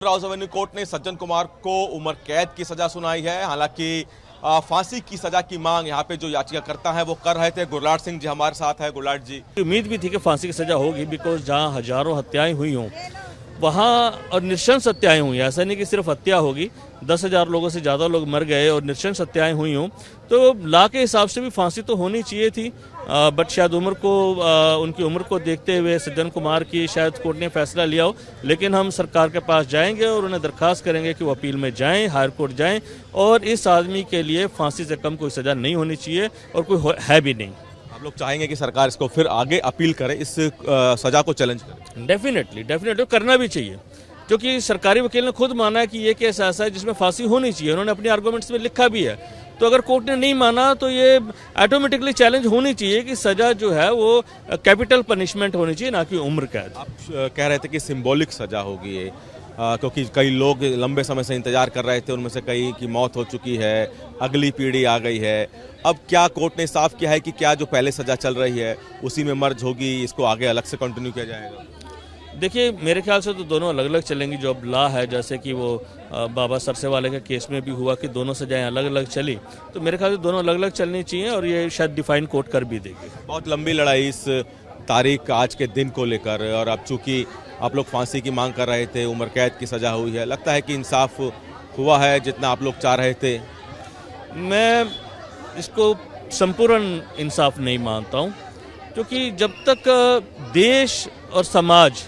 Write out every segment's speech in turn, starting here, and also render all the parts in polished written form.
Rouse Avenue court ने सज्जन कुमार को उम्र कैद की सजा सुनाई है। हालांकि फांसी की सजा की मांग यहाँ पे जो याचिकाकर्ता है वो कर रहे थे। गुरलाट सिंह जी हमारे साथ है। गुरलाट जी, उम्मीद भी थी कि फांसी की सजा होगी, बिकॉज जहाँ हजारों हत्याएं हुई हों वहाँ और नृशंस हत्याएं हुई, ऐसा नहीं कि सिर्फ हत्या होगी, 10,000 लोगों से ज़्यादा लोग मर गए और नृशंस हत्याएं हुई हों, तो लॉ के हिसाब से भी फांसी तो होनी चाहिए थी। बट शायद उनकी उम्र को देखते हुए सज्जन कुमार की शायद कोर्ट ने फैसला लिया हो। लेकिन हम सरकार के पास जाएंगे और उन्हें दरख्वास्त करेंगे कि वो अपील में जाएं, हायर कोर्ट जाएं, और इस आदमी के लिए फांसी से कम कोई सज़ा नहीं होनी चाहिए और कोई है भी नहीं। आप लोग चाहेंगे कि सरकार इसको फिर आगे अपील करे, इस सजा को चैलेंज करे? डेफिनेटली करना भी चाहिए, क्योंकि सरकारी वकील ने खुद माना है कि ये केस ऐसा है जिसमें फांसी होनी चाहिए। उन्होंने अपने आर्गूमेंट्स में लिखा भी है। तो अगर कोर्ट ने नहीं माना तो ये ऑटोमेटिकली चैलेंज होनी चाहिए कि सजा जो है वो कैपिटल पनिशमेंट होनी चाहिए, ना कि उम्र कैद। आप कह रहे थे कि सिंबॉलिक सजा होगी ये, क्योंकि कई लोग लंबे समय से इंतजार कर रहे थे, उनमें से कई की मौत हो चुकी है, अगली पीढ़ी आ गई है। अब क्या कोर्ट ने साफ किया है कि क्या जो पहले सजा चल रही है उसी में मर्ज होगी, इसको आगे अलग से कंटिन्यू किया जाएगा? देखिए, मेरे ख्याल से तो दोनों अलग अलग चलेंगी। जो अब लॉ है, जैसे कि वो बाबा सरसे वाले के केस में भी हुआ कि दोनों सजाएं अलग अलग चली, तो मेरे ख्याल से दोनों अलग अलग चलनी चाहिए और ये शायद डिफाइन कोर्ट कर भी देगी। बहुत लंबी लड़ाई इस तारीख आज के दिन को लेकर, और अब चूंकि आप लोग फांसी की मांग कर रहे थे, उम्र कैद की सजा हुई है, लगता है कि इंसाफ हुआ है जितना आप लोग चाह रहे थे? मैं इसको संपूर्ण इंसाफ नहीं मानता हूँ, क्योंकि जब तक देश और समाज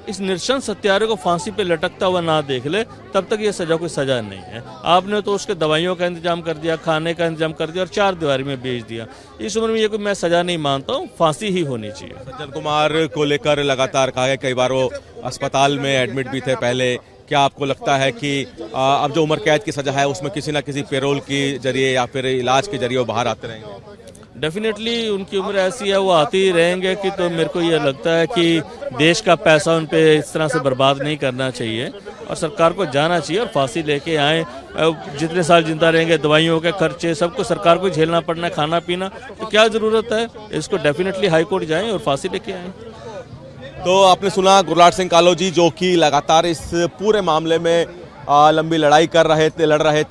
इस नृशंस हत्यारे को फांसी पे लटकता हुआ ना देख ले, तब तक ये सजा कोई सजा नहीं है। आपने तो उसके दवाइयों का इंतजाम कर दिया, खाने का इंतजाम कर दिया और 4 दीवारी में भेज दिया। इस उम्र में ये कोई मैं सजा नहीं मानता हूँ, फांसी ही होनी चाहिए। सज्जन कुमार को लेकर लगातार कहा गया, कई बार वो अस्पताल में एडमिट भी थे पहले। क्या आपको लगता है कि अब जो उम्र कैद की सजा है उसमें किसी न किसी पेरोल के जरिए या फिर इलाज के जरिए वो बाहर आते रहेंगे? डेफिनेटली उनकी उम्र ऐसी है, वो आते ही रहेंगे। कि तो मेरे को ये लगता है कि देश का पैसा उन पे इस तरह से बर्बाद नहीं करना चाहिए और सरकार को जाना चाहिए और फांसी लेके आए। जितने साल जिंदा रहेंगे, दवाइयों के खर्चे सबको सरकार को झेलना पड़ना है, खाना पीना, तो क्या ज़रूरत है? इसको डेफिनेटली हाई कोर्ट जाएँ और फांसी लेके आएँ। तो आपने सुना गुरलाट सिंह कालोजी, जो कि लगातार इस पूरे मामले में लंबी लड़ाई लड़ रहे थे।